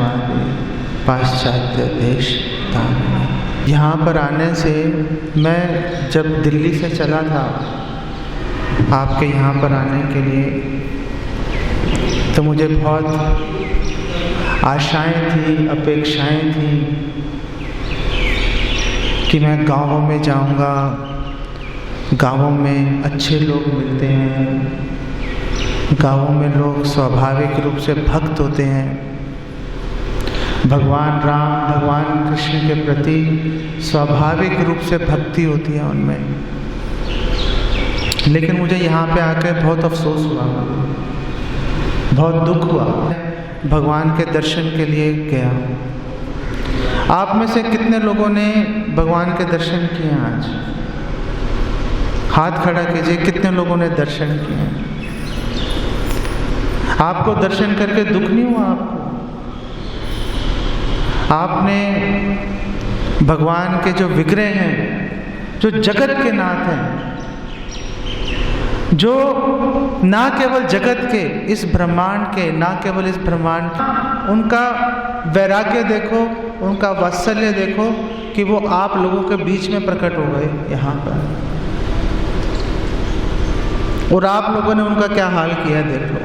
मार्गे पाश्चात्य देश धाम। यहाँ पर आने से मैं जब दिल्ली से चला था आपके यहाँ पर आने के लिए, तो मुझे बहुत आशाएं थी, अपेक्षाएं थी कि मैं गाँवों में जाऊँगा, गाँवों में अच्छे लोग मिलते हैं, गाँवों में लोग स्वाभाविक रूप से भक्त होते हैं, भगवान राम भगवान कृष्ण के प्रति स्वाभाविक रूप से भक्ति होती है उनमें। लेकिन मुझे यहाँ पे आकर बहुत अफसोस हुआ, बहुत दुख हुआ। भगवान के दर्शन के लिए गया। आप में से कितने लोगों ने भगवान के दर्शन किए आज? हाथ खड़ा कीजिए, कितने लोगों ने दर्शन किए? आपको दर्शन करके दुख नहीं हुआ? आपने भगवान के जो विग्रह हैं, जो जगत के नाथ हैं, जो ना केवल जगत के, इस ब्रह्मांड के, ना केवल इस ब्रह्मांड के, उनका वैराग्य देखो, उनका वात्सल्य देखो कि वो आप लोगों के बीच में प्रकट हो गए यहाँ पर, और आप लोगों ने उनका क्या हाल किया देख लो।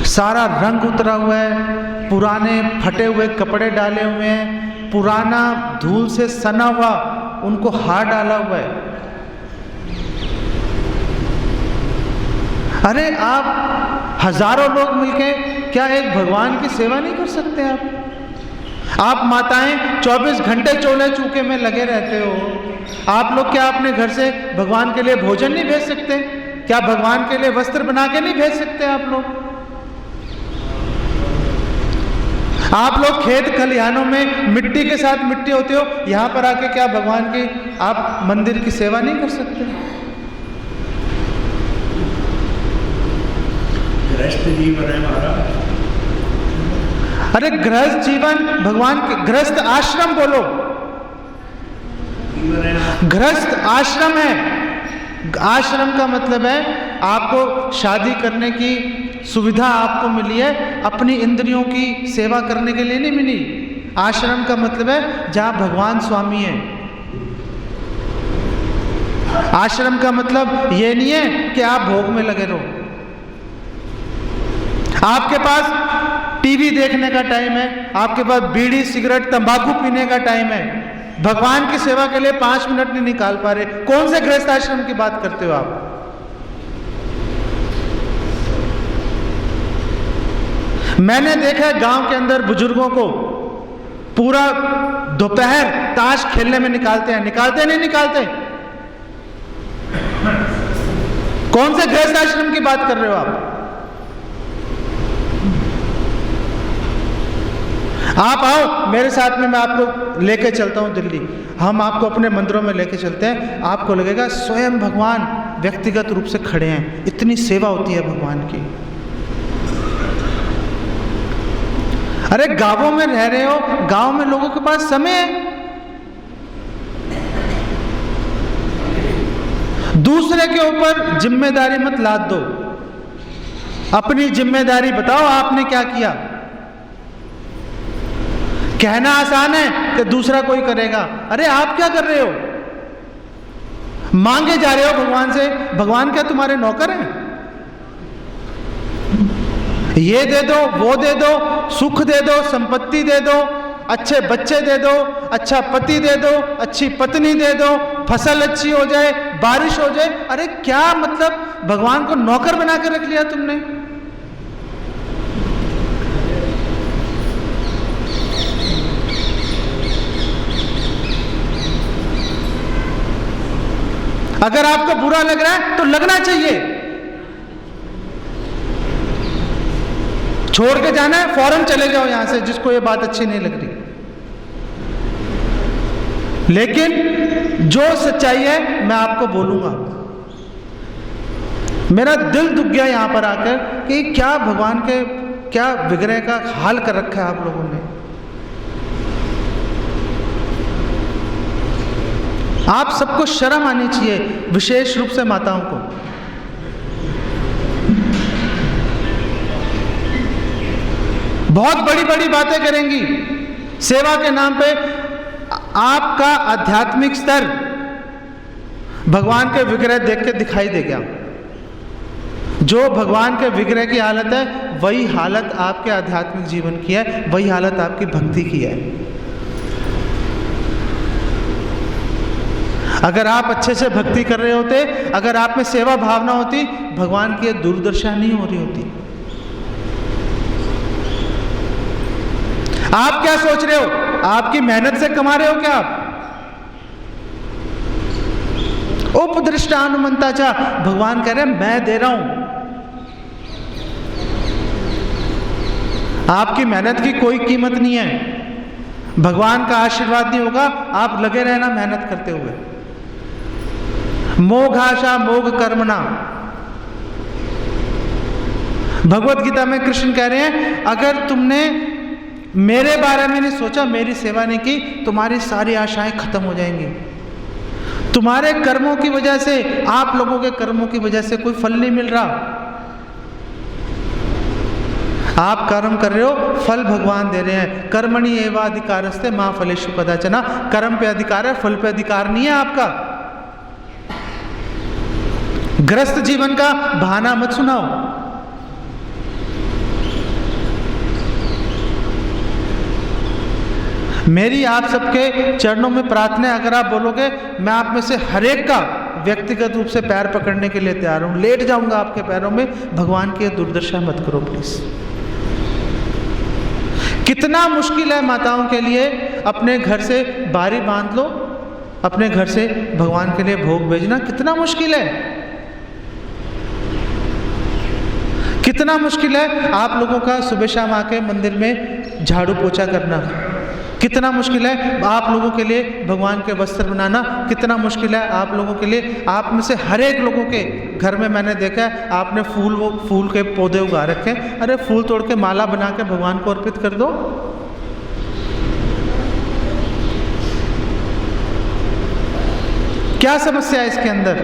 सारा रंग उतरा हुआ है, पुराने फटे हुए कपड़े डाले हुए हैं, पुराना धूल से सना हुआ उनको हार डाला हुआ है। अरे आप हजारों लोग मिलके क्या एक भगवान की सेवा नहीं कर सकते? आप माताएं 24 घंटे चोले चूके में लगे रहते हो। आप लोग क्या अपने घर से भगवान के लिए भोजन नहीं भेज सकते? क्या भगवान के लिए वस्त्र बना के नहीं भेज सकते? आप लोग खेत खलिहानों में मिट्टी के साथ मिट्टी होते हो, यहाँ पर आके क्या भगवान की आप मंदिर की सेवा नहीं कर सकते? गृहस्थ जीवन है हमारा। अरे गृहस्थ जीवन, भगवान के गृहस्थ आश्रम बोलो, गृहस्थ आश्रम है। आश्रम का मतलब है आपको शादी करने की सुविधा आपको मिली है, अपनी इंद्रियों की सेवा करने के लिए नहीं मिली। आश्रम का मतलब है जहाँ भगवान स्वामी है। आश्रम का मतलब ये नहीं है कि आप भोग में लगे रहो। आपके पास टीवी देखने का टाइम है, आपके पास बीड़ी सिगरेट तंबाकू पीने का टाइम है, भगवान की सेवा के लिए 5 मिनट नहीं निकाल पा रहे। कौन से गृहस्थ आश्रम की बात करते हो आप? मैंने देखा है गांव के अंदर बुजुर्गों को पूरा दोपहर ताश खेलने में निकालते हैं। निकालते नहीं निकालते? कौन से गृहस्थ आश्रम की बात कर रहे हो आप? आप आओ मेरे साथ में, मैं आपको लेके चलता हूं दिल्ली। हम आपको अपने मंदिरों में लेके चलते हैं। आपको लगेगा स्वयं भगवान व्यक्तिगत रूप से खड़े हैं। इतनी सेवा होती है भगवान की। अरे गांवों में रह रहे हो, गांव में लोगों के पास समय है। दूसरे के ऊपर जिम्मेदारी मत लाद दो, अपनी जिम्मेदारी बताओ आपने क्या किया। कहना आसान है कि दूसरा कोई करेगा। अरे आप क्या कर रहे हो? मांगे जा रहे हो भगवान से। भगवान क्या तुम्हारे नौकर हैं? ये दे दो, वो दे दो, सुख दे दो, संपत्ति दे दो, अच्छे बच्चे दे दो, अच्छा पति दे दो, अच्छी पत्नी दे दो, फसल अच्छी हो जाए, बारिश हो जाए। अरे क्या मतलब, भगवान को नौकर बना के रख लिया तुमने। अगर आपको बुरा लग रहा है तो लगना चाहिए। छोड़ के जाना है, फौरन चले जाओ यहां से, जिसको ये बात अच्छी नहीं लग रही। लेकिन जो सच्चाई है मैं आपको बोलूंगा। मेरा दिल दुख गया यहां पर आकर कि क्या भगवान के क्या विग्रह का हाल कर रखा है आप लोगों ने। आप सबको शर्म आनी चाहिए, विशेष रूप से माताओं को। बहुत बड़ी बड़ी बातें करेंगी। सेवा के नाम पे आपका आध्यात्मिक स्तर भगवान के विग्रह देख के दिखाई देगा। जो भगवान के विग्रह की हालत है वही हालत आपके आध्यात्मिक जीवन की है, वही हालत आपकी भक्ति की है। अगर आप अच्छे से भक्ति कर रहे होते, अगर आप में सेवा भावना होती, भगवान की दुर्दशा नहीं हो रही होती। आप क्या सोच रहे हो? आपकी मेहनत से कमा रहे हो क्या आप? उपदृष्टानुमंता चा, भगवान कह रहे हैं मैं दे रहा हूं। आपकी मेहनत की कोई कीमत नहीं है। भगवान का आशीर्वाद नहीं होगा, आप लगे रहना मेहनत करते हुए। मोघाशा मोघ कर्मणा, भगवत गीता में कृष्ण कह रहे हैं अगर तुमने मेरे बारे में नहीं सोचा, मेरी सेवा नहीं की, तुम्हारी सारी आशाएं खत्म हो जाएंगी। तुम्हारे कर्मों की वजह से, आप लोगों के कर्मों की वजह से कोई फल नहीं मिल रहा। आप कर्म कर रहे हो, फल भगवान दे रहे हैं। कर्मणि एवाधिकारस्ते मां फलेषु कदाचन, कर्म पे अधिकार है, फल पे अधिकार नहीं है आपका। ग्रस्त जीवन का बहाना मत सुनाओ। मेरी आप सबके चरणों में प्रार्थना है, अगर आप बोलोगे मैं आप में से हर एक का व्यक्तिगत रूप से पैर पकड़ने के लिए तैयार हूं, लेट जाऊंगा आपके पैरों में। भगवान की दुर्दशा मत करो प्लीज। कितना मुश्किल है माताओं के लिए, अपने घर से बारी बांध लो, अपने घर से भगवान के लिए भोग भेजना कितना मुश्किल है। कितना मुश्किल है आप लोगों का सुबह शाम आके मंदिर में झाड़ू पोछा करना। कितना मुश्किल है आप लोगों के लिए भगवान के वस्त्र बनाना। कितना मुश्किल है आप लोगों के लिए, आप में से हर एक लोगों के घर में मैंने देखा है आपने फूल के पौधे उगा रखे हैं। अरे फूल तोड़ के माला बना के भगवान को अर्पित कर दो। क्या समस्या है इसके अंदर?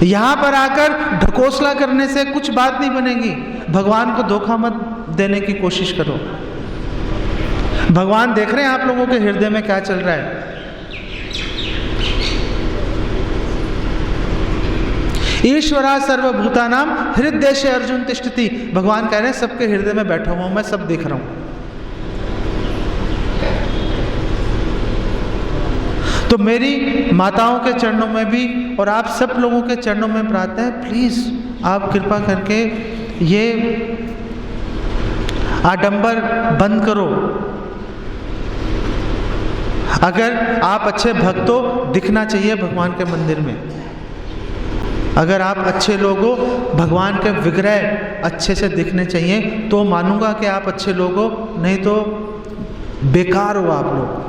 यहां पर आकर ढकोसला करने से कुछ बात नहीं बनेगी। भगवान को धोखा मत देने की कोशिश करो। भगवान देख रहे हैं आप लोगों के हृदय में क्या चल रहा है। ईश्वरा सर्वभूतानां हृदयेषु अर्जुन तिष्ठति, भगवान कह रहे हैं सबके हृदय में बैठा हुआ मैं, सब देख रहा हूं। तो मेरी माताओं के चरणों में भी और आप सब लोगों के चरणों में प्रार्थना है, प्लीज आप कृपा करके ये आडंबर बंद करो। अगर आप अच्छे भक्त हो, दिखना चाहिए भगवान के मंदिर में। अगर आप अच्छे लोग हो, भगवान के विग्रह अच्छे से दिखने चाहिए, तो मानूंगा कि आप अच्छे लोग हो, नहीं तो बेकार हो आप लोग।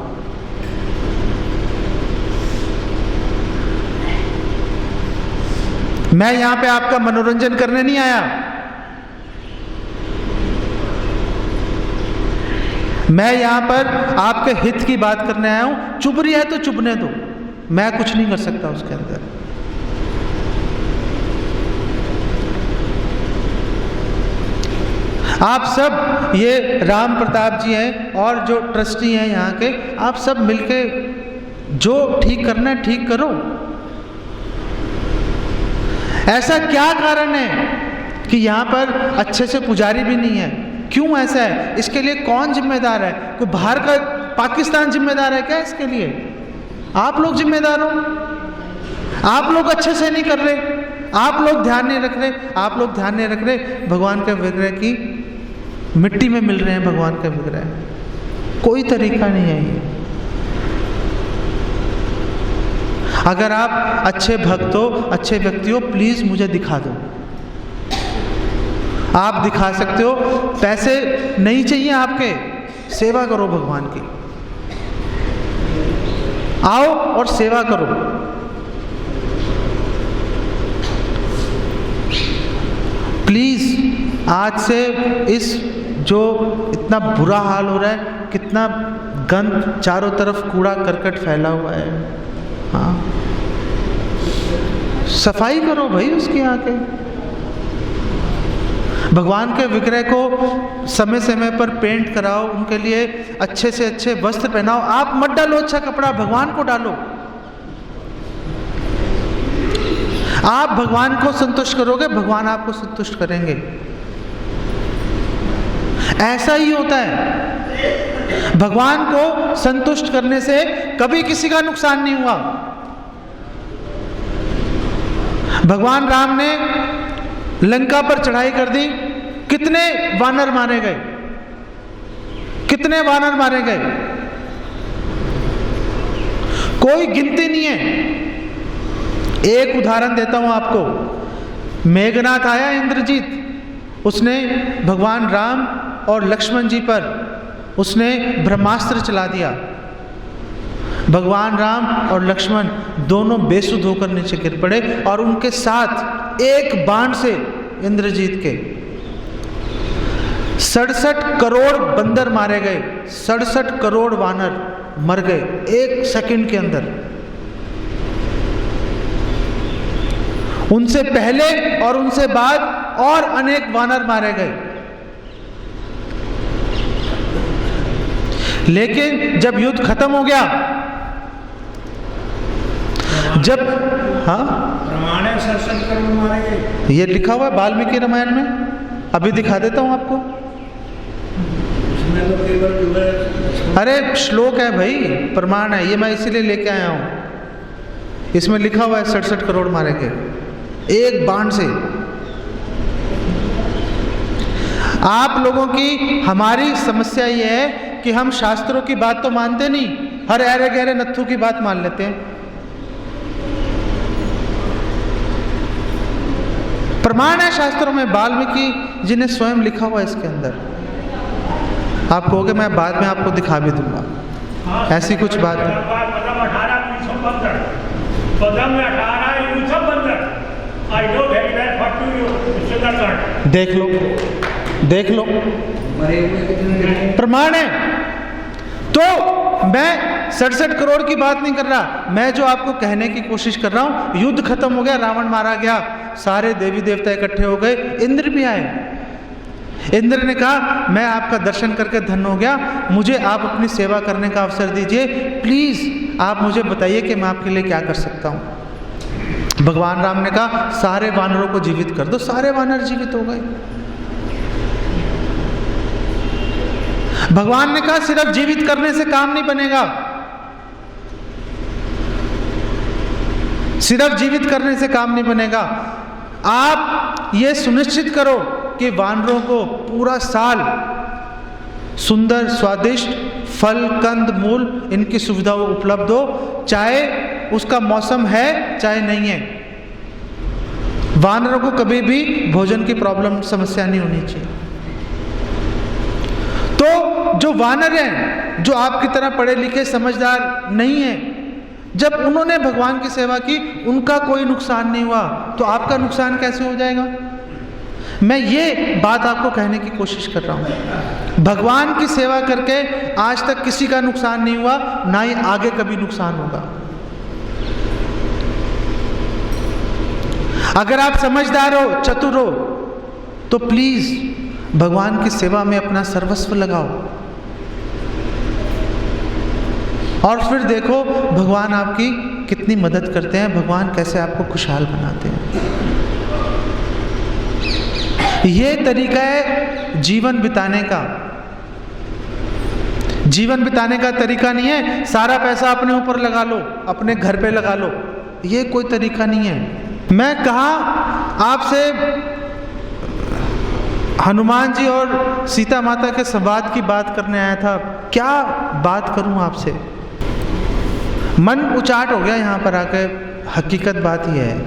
मैं यहां पे आपका मनोरंजन करने नहीं आया। मैं यहां पर आपके हित की बात करने आया हूं। चुभ रही है तो चुभने दो, मैं कुछ नहीं कर सकता उसके अंदर। आप सब, ये राम प्रताप जी हैं और जो ट्रस्टी हैं यहाँ के, आप सब मिलके जो ठीक करना है ठीक करो। ऐसा क्या कारण है कि यहाँ पर अच्छे से पुजारी भी नहीं है? क्यों ऐसा है? इसके लिए कौन जिम्मेदार है? कोई बाहर का पाकिस्तान जिम्मेदार है क्या इसके लिए? आप लोग जिम्मेदार हो। आप लोग अच्छे से नहीं कर रहे, आप लोग ध्यान नहीं रख रहे, आप लोग ध्यान नहीं रख रहे। भगवान के विग्रह की मिट्टी में मिल रहे हैं भगवान के विग्रह। कोई तरीका नहीं है ये। अगर आप अच्छे भक्त हो, अच्छे व्यक्ति हो, प्लीज मुझे दिखा दो। आप दिखा सकते हो, पैसे नहीं चाहिए आपके, सेवा करो भगवान की। आओ और सेवा करो। प्लीज आज से इस जो इतना बुरा हाल हो रहा है, कितना गंद, चारों तरफ कूड़ा करकट फैला हुआ है, हाँ, सफाई करो भाई उसकी आके। भगवान के विग्रह को समय समय पर पेंट कराओ, उनके लिए अच्छे से अच्छे वस्त्र पहनाओ। आप मत डालो अच्छा कपड़ा, भगवान को डालो। आप भगवान को संतुष्ट करोगे, भगवान आपको संतुष्ट करेंगे। ऐसा ही होता है। भगवान को संतुष्ट करने से कभी किसी का नुकसान नहीं हुआ। भगवान राम ने लंका पर चढ़ाई कर दी, कितने वानर मारे गए, कितने वानर मारे गए, कोई गिनती नहीं है। एक उदाहरण देता हूं आपको। मेघनाथ आया इंद्रजीत, उसने भगवान राम और लक्ष्मण जी पर उसने ब्रह्मास्त्र चला दिया। भगवान राम और लक्ष्मण दोनों बेसुध होकर नीचे गिर पड़े और उनके साथ एक बाण से इंद्रजीत के 67 करोड़ बंदर मारे गए। 67 करोड़ वानर मर गए एक सेकंड के अंदर। उनसे पहले और उनसे बाद और अनेक वानर मारे गए। लेकिन जब युद्ध खत्म हो गया, जब रामायण 67 करोड़ मारे गए, ये लिखा हुआ है वाल्मीकि रामायण में, अभी दिखा देता हूं आपको। इसमें तो केवल जो है, अरे श्लोक है भाई, प्रमाण है, ये मैं इसीलिए लेके आया हूं। इसमें लिखा हुआ है 67 करोड़ मारे गए एक बाण से। आप लोगों की हमारी समस्या ये है कि हम शास्त्रों की बात तो मानते नहीं, हर अरे गहरे नत्थु की बात मान लेते हैं। प्रमाण है शास्त्रों में, वाल्मीकि जी ने स्वयं लिखा हुआ है इसके अंदर। आप कहोगे मैं बाद में आपको दिखा भी दूंगा, ऐसी कुछ बात है। देख लो, देख लो, प्रमाण है। तो मैं 67 करोड़ की बात नहीं कर रहा, मैं जो आपको कहने की कोशिश कर रहा हूं, युद्ध खत्म हो गया, रावण मारा गया, सारे देवी देवता इकट्ठे हो गए, इंद्र भी आए। इंद्र ने कहा मैं आपका दर्शन करके धन्य हो गया, मुझे आप अपनी सेवा करने का अवसर दीजिए, प्लीज आप मुझे बताइए कि मैं आपके लिए क्या कर सकता हूं। भगवान राम ने कहा सारे वानरों को जीवित कर दो। सारे वानर जीवित हो गए। भगवान ने कहा सिर्फ जीवित करने से काम नहीं बनेगा, सिर्फ जीवित करने से काम नहीं बनेगा। आप ये सुनिश्चित करो कि वानरों को पूरा साल सुंदर स्वादिष्ट फल कंद मूल इनकी सुविधा उपलब्ध हो, चाहे उसका मौसम है चाहे नहीं है। वानरों को कभी भी भोजन की प्रॉब्लम समस्या नहीं होनी चाहिए। तो जो वानर हैं, जो आपकी तरह पढ़े लिखे समझदार नहीं हैं, जब उन्होंने भगवान की सेवा की उनका कोई नुकसान नहीं हुआ, तो आपका नुकसान कैसे हो जाएगा? मैं ये बात आपको कहने की कोशिश कर रहा हूं। भगवान की सेवा करके आज तक किसी का नुकसान नहीं हुआ, ना ही आगे कभी नुकसान होगा। अगर आप समझदार हो, चतुर हो, तो प्लीज भगवान की सेवा में अपना सर्वस्व लगाओ और फिर देखो भगवान आपकी कितनी मदद करते हैं, भगवान कैसे आपको खुशहाल बनाते हैं। ये तरीका है जीवन बिताने का। जीवन बिताने का तरीका नहीं है सारा पैसा अपने ऊपर लगा लो, अपने घर पे लगा लो, ये कोई तरीका नहीं है। मैं कहा आपसे हनुमान जी और सीता माता के संवाद की बात करने आया था। क्या बात करूं आपसे, मन उचाट हो गया यहाँ पर आके। हकीकत बात यह है,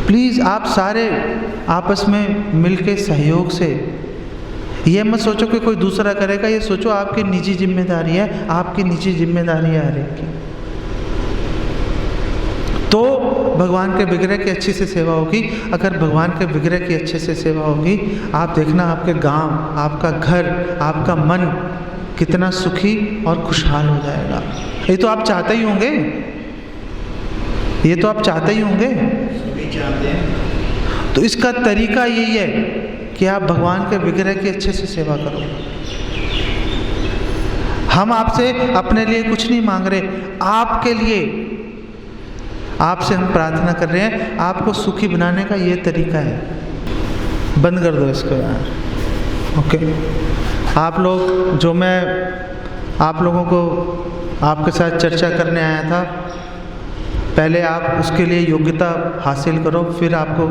प्लीज़ आप सारे आपस में मिलके सहयोग से, ये मत सोचो कि कोई दूसरा करेगा, ये सोचो आपकी निजी जिम्मेदारी है, आपकी निजी जिम्मेदारी है हर एक की। तो भगवान के विग्रह की अच्छी से सेवा होगी। अगर भगवान के विग्रह की अच्छे से सेवा होगी, आप देखना आपके गांव, आपका घर, आपका मन कितना सुखी और खुशहाल हो जाएगा। ये तो आप चाहते ही होंगे, ये तो आप चाहते ही होंगे। सभी चाहते हैं। तो इसका तरीका यही है कि आप भगवान के विग्रह की अच्छे से सेवा करो। हम आपसे अपने लिए कुछ नहीं मांग रहे, आपके लिए आपसे हम प्रार्थना कर रहे हैं। आपको सुखी बनाने का ये तरीका है। बंद कर दो इसको यार। ओके, आप लोग, जो मैं आप लोगों को आपके साथ चर्चा करने आया था, पहले आप उसके लिए योग्यता हासिल करो, फिर आपको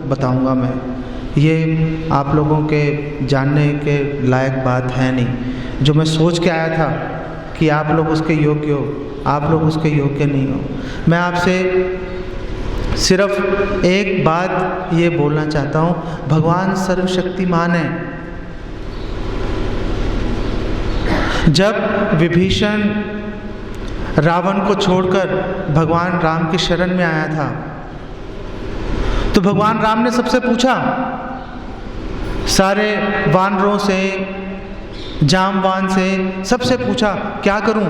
बताऊंगा मैं। ये आप लोगों के जानने के लायक बात है नहीं। जो मैं सोच के आया था कि आप लोग उसके योग्य हो, आप लोग उसके योग्य नहीं हो। मैं आपसे सिर्फ एक बात ये बोलना चाहता हूँ, भगवान सर्वशक्तिमान है। जब विभीषण रावण को छोड़कर भगवान राम की शरण में आया था, तो भगवान राम ने सबसे पूछा, सारे वानरों से, जामवान से, सबसे पूछा क्या करूं,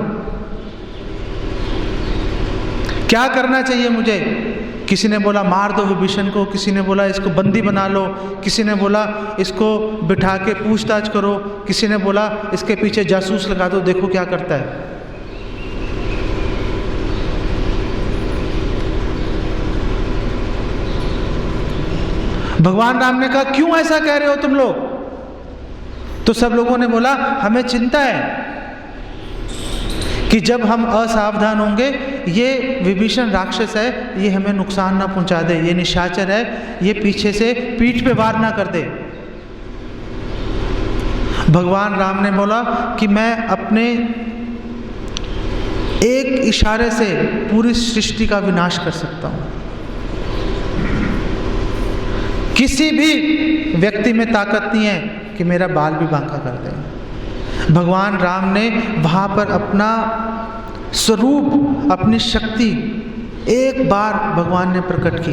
क्या करना चाहिए मुझे। किसी ने बोला मार दो विभीषण को, किसी ने बोला इसको बंदी बना लो, किसी ने बोला इसको बिठा के पूछताछ करो, किसी ने बोला इसके पीछे जासूस लगा दो, देखो क्या करता है। भगवान राम ने कहा क्यों ऐसा कह रहे हो तुम लोग। तो सब लोगों ने बोला हमें चिंता है कि जब हम असावधान होंगे, ये विभीषण राक्षस है, ये हमें नुकसान ना पहुंचा दे, ये निशाचर है, ये पीछे से पीठ पे वार ना कर दे। भगवान राम ने बोला कि मैं अपने एक इशारे से पूरी सृष्टि का विनाश कर सकता हूं। किसी भी व्यक्ति में ताकत नहीं है कि मेरा बाल भी बांका कर दे। भगवान राम ने वहां पर अपना स्वरूप, अपनी शक्ति एक बार भगवान ने प्रकट की।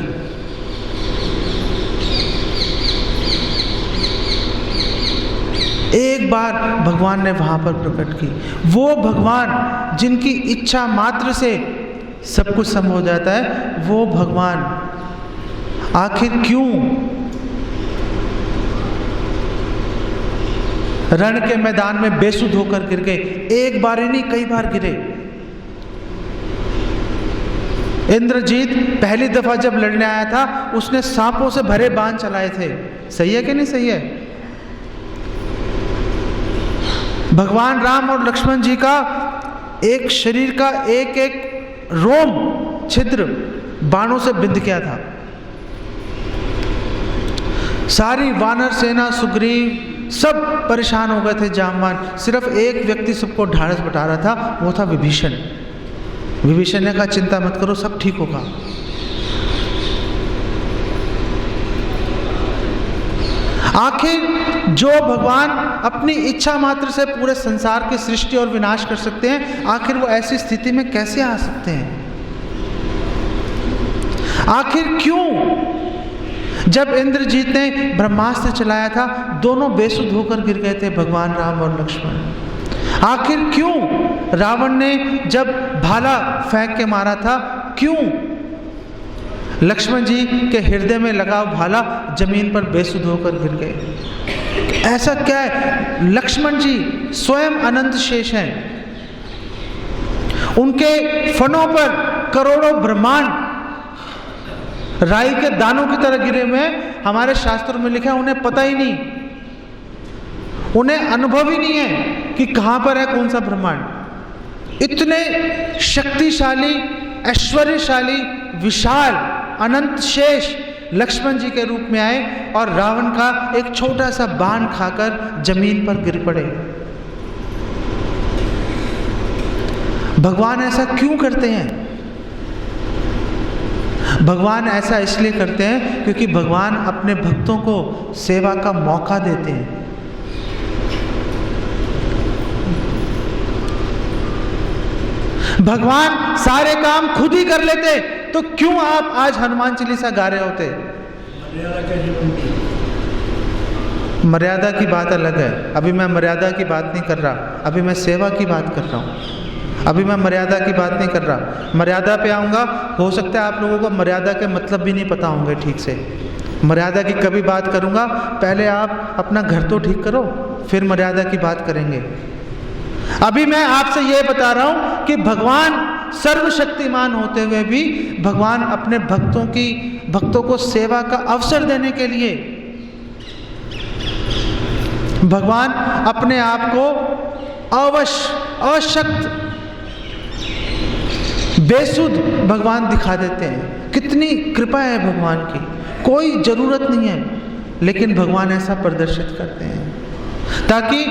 एक बार भगवान ने वहां पर प्रकट की। वो भगवान जिनकी इच्छा मात्र से सब कुछ संभव हो जाता है, वो भगवान आखिर क्यों रण के मैदान में बेसुध होकर गिर गए। एक बार ही नहीं, कई बार गिरे। इंद्रजीत पहली दफा जब लड़ने आया था, उसने सांपों से भरे बाण चलाए थे। सही है कि नहीं सही है। भगवान राम और लक्ष्मण जी का एक शरीर का एक एक रोम छिद्र बाणों से बिंध गया था। सारी वानर सेना, सुग्रीव, सब परेशान हो गए थे, जामवान। सिर्फ एक व्यक्ति सबको ढाढ़स बता रहा था, वो था विभीषण। विभीषण ने कहा चिंता मत करो, सब ठीक होगा। आखिर जो भगवान अपनी इच्छा मात्र से पूरे संसार की सृष्टि और विनाश कर सकते हैं, आखिर वो ऐसी स्थिति में कैसे आ सकते हैं। आखिर क्यों जब इंद्रजीत ने ब्रह्मास्त्र चलाया था, दोनों बेसुध होकर गिर गए थे, भगवान राम और लक्ष्मण। आखिर क्यों रावण ने जब भाला फेंक के मारा था, क्यों लक्ष्मण जी के हृदय में लगा भाला जमीन पर बेसुध होकर गिर गए। ऐसा क्या है। लक्ष्मण जी स्वयं अनंत शेष हैं। उनके फनों पर करोड़ों ब्रह्मांड राई के दानों की तरह गिरे हुए हैं। हमारे शास्त्रों में लिखा है उन्हें पता ही नहीं, उन्हें अनुभव ही नहीं है कि कहां पर है कौन सा ब्रह्मांड। इतने शक्तिशाली, ऐश्वर्यशाली, विशाल, अनंत शेष लक्ष्मण जी के रूप में आए और रावण का एक छोटा सा बाण खाकर जमीन पर गिर पड़े। भगवान ऐसा क्यों करते हैं। भगवान ऐसा इसलिए करते हैं क्योंकि भगवान अपने भक्तों को सेवा का मौका देते हैं। भगवान सारे काम खुद ही कर लेते, तो क्यों आप आज हनुमान चालीसा गा रहे होते। मर्यादा की बात अलग है। अभी मैं मर्यादा की बात नहीं कर रहा, अभी मैं सेवा की बात कर रहा हूं। अभी मैं मर्यादा की बात नहीं कर रहा। मर्यादा पे आऊँगा, हो सकता है आप लोगों को मर्यादा के मतलब भी नहीं पता होंगे ठीक से। मर्यादा की कभी बात करूंगा, पहले आप अपना घर तो ठीक करो, फिर मर्यादा की बात करेंगे। अभी मैं आपसे यह बता रहा हूं कि भगवान सर्वशक्तिमान होते हुए भी भगवान अपने भक्तों को सेवा का अवसर देने के लिए, भगवान अपने आप को अशक्त, बेसुध भगवान दिखा देते हैं। कितनी कृपा है भगवान की, कोई जरूरत नहीं है, लेकिन भगवान ऐसा प्रदर्शित करते हैं ताकि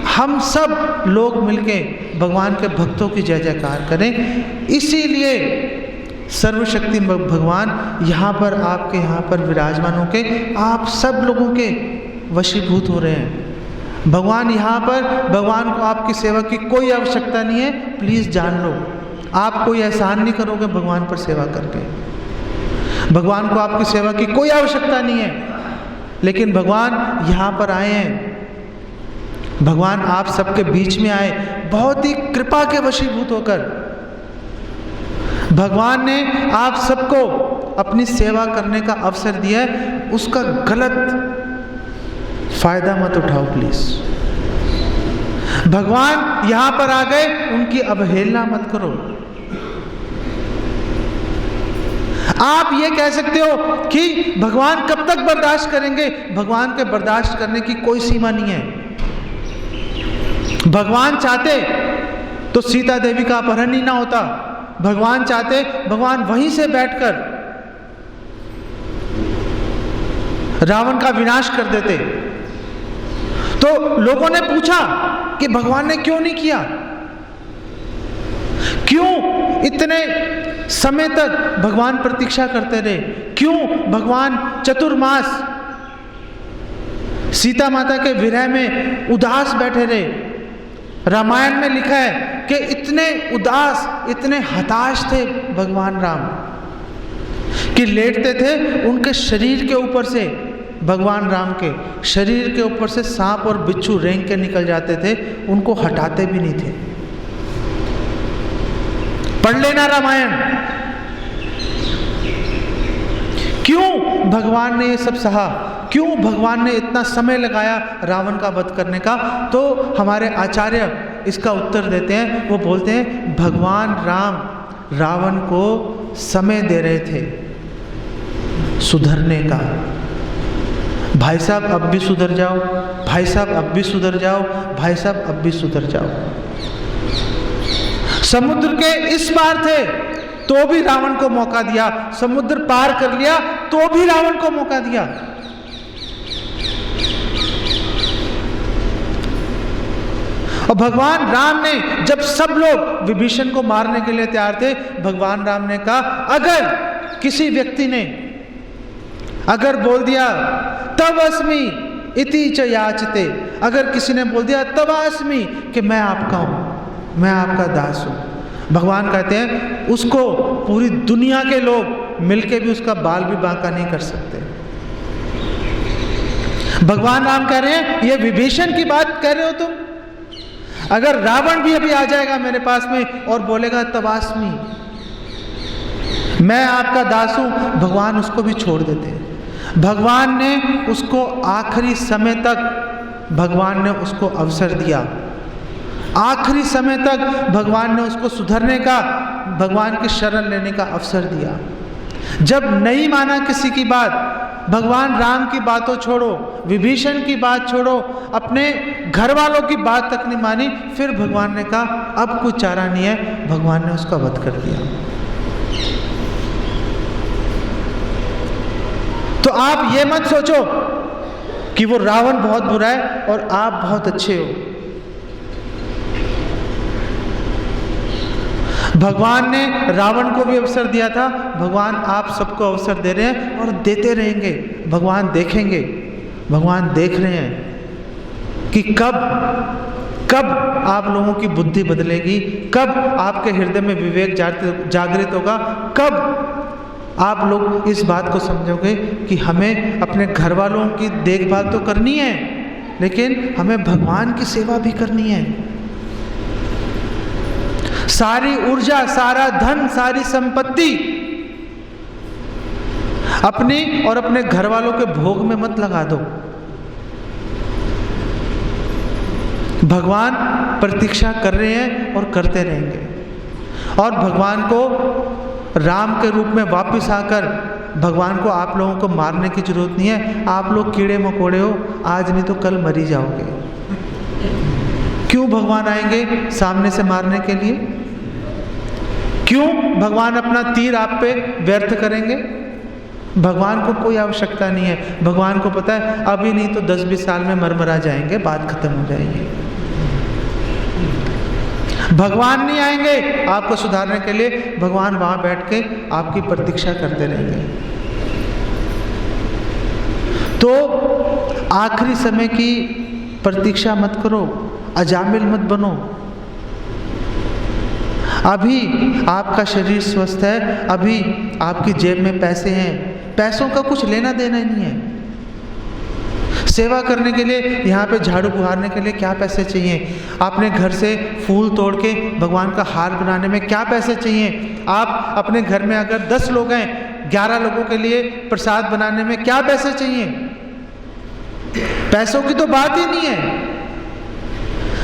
हम सब लोग मिलके भगवान के भक्तों की जय जयकार करें। इसीलिए सर्वशक्ति भगवान यहाँ पर, आपके यहाँ पर विराजमान होके आप सब लोगों के वशीभूत हो रहे हैं। भगवान यहाँ पर, भगवान को आपकी सेवा की कोई आवश्यकता नहीं है, प्लीज़ जान लो। आप कोई एहसान नहीं करोगे भगवान पर सेवा करके, भगवान को आपकी सेवा की कोई आवश्यकता नहीं है, लेकिन भगवान यहाँ पर आए हैं। भगवान आप सबके बीच में आए बहुत ही कृपा के वशीभूत होकर। भगवान ने आप सबको अपनी सेवा करने का अवसर दिया है, उसका गलत फायदा मत उठाओ प्लीज। भगवान यहां पर आ गए, उनकी अवहेलना मत करो। आप ये कह सकते हो कि भगवान कब तक बर्दाश्त करेंगे, भगवान के बर्दाश्त करने की कोई सीमा नहीं है। भगवान चाहते तो सीता देवी का अपहरण ही ना होता। भगवान चाहते, भगवान वहीं से बैठकर रावण का विनाश कर देते। तो लोगों ने पूछा कि भगवान ने क्यों नहीं किया, क्यों इतने समय तक भगवान प्रतीक्षा करते रहे, क्यों भगवान चतुर्मास सीता माता के विरह में उदास बैठे रहे। रामायण में लिखा है कि इतने उदास, इतने हताश थे भगवान राम कि लेटते थे, उनके शरीर के ऊपर से, भगवान राम के शरीर के ऊपर से सांप और बिच्छू रेंग के निकल जाते थे, उनको हटाते भी नहीं थे। पढ़ लेना रामायण। क्यों भगवान ने ये सब सहा, क्यों भगवान ने इतना समय लगाया रावण का वध करने का? तो हमारे आचार्य इसका उत्तर देते हैं। वो बोलते हैं भगवान राम रावण को समय दे रहे थे सुधरने का। भाई साहब अब भी सुधर जाओ, भाई साहब अब भी सुधर जाओ, भाई साहब अब भी सुधर जाओ। समुद्र के इस पार थे तो भी रावण को मौका दिया, समुद्र पार कर लिया तो भी रावण को मौका दिया। और भगवान राम ने, जब सब लोग विभीषण को मारने के लिए तैयार थे, भगवान राम ने कहा अगर किसी व्यक्ति ने अगर बोल दिया तब अस्मि इति च याचते, अगर किसी ने बोल दिया तब अस्मि कि मैं आपका हूं, मैं आपका दास हूं, भगवान कहते हैं उसको पूरी दुनिया के लोग मिलके भी उसका बाल भी बांका नहीं कर सकते। भगवान राम कह रहे हैं ये विभीषण की बात कह रहे हो तुम? अगर रावण भी अभी आ जाएगा मेरे पास में और बोलेगा तबास्मी, मैं आपका दास हूं, भगवान उसको भी छोड़ देते हैं। भगवान ने उसको आखिरी समय तक, भगवान ने उसको अवसर दिया, आखिरी समय तक भगवान ने उसको सुधरने का, भगवान की शरण लेने का अवसर दिया। जब नहीं माना किसी की बात, भगवान राम की बातों छोड़ो, विभीषण की बात छोड़ो, अपने घर वालों की बात तक नहीं मानी, फिर भगवान ने कहा अब कुछ चारा नहीं है, भगवान ने उसका वध कर दिया। तो आप ये मत सोचो कि वो रावण बहुत बुरा है और आप बहुत अच्छे हो। भगवान ने रावण को भी अवसर दिया था, भगवान आप सबको अवसर दे रहे हैं और देते रहेंगे। भगवान देखेंगे, भगवान देख रहे हैं कि कब आप लोगों की बुद्धि बदलेगी, कब आपके हृदय में विवेक जागृत होगा, कब आप लोग इस बात को समझोगे कि हमें अपने घर वालों की देखभाल तो करनी है, लेकिन हमें भगवान की सेवा भी करनी है। सारी ऊर्जा, सारा धन, सारी संपत्ति अपनी और अपने घर वालों के भोग में मत लगा दो। भगवान प्रतीक्षा कर रहे हैं और करते रहेंगे, और भगवान को राम के रूप में वापस आकर भगवान को आप लोगों को मारने की जरूरत नहीं है। आप लोग कीड़े मकोड़े हो, आज नहीं तो कल मर ही जाओगे। क्यों भगवान आएंगे सामने से मारने के लिए? क्यों भगवान अपना तीर आप पे व्यर्थ करेंगे? भगवान को कोई आवश्यकता नहीं है। भगवान को पता है अभी नहीं तो 10-20 साल में मर जाएंगे, बात खत्म हो जाएगी। भगवान नहीं आएंगे आपको सुधारने के लिए, भगवान वहां बैठ के आपकी प्रतीक्षा करते रहेंगे। तो आखिरी समय की प्रतीक्षा मत करो, अजामिल मत बनो। अभी आपका शरीर स्वस्थ है, अभी आपकी जेब में पैसे हैं, पैसों का कुछ लेना देना नहीं है। सेवा करने के लिए, यहाँ पे झाड़ू बुहारने के लिए क्या पैसे चाहिए? आपने घर से फूल तोड़ के भगवान का हार बनाने में क्या पैसे चाहिए? आप अपने घर में अगर 10 लोग हैं, 11 लोगों के लिए प्रसाद बनाने में क्या पैसे चाहिए? पैसों की तो बात ही नहीं है।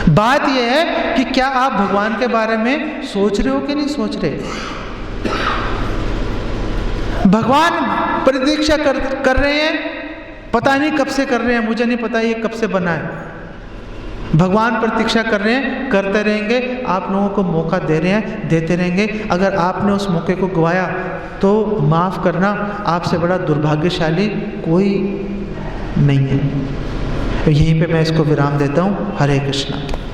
बात यह है कि क्या आप भगवान के बारे में सोच रहे हो कि नहीं सोच रहे? भगवान प्रतीक्षा कर रहे हैं, पता नहीं कब से कर रहे हैं, मुझे नहीं पता ये कब से बना है। भगवान प्रतीक्षा कर रहे हैं, करते रहेंगे, आप लोगों को मौका दे रहे हैं, देते रहेंगे। अगर आपने उस मौके को गवाया तो माफ़ करना, आपसे बड़ा दुर्भाग्यशाली कोई नहीं है। यहीं पे मैं इसको विराम देता हूँ। हरे कृष्णा।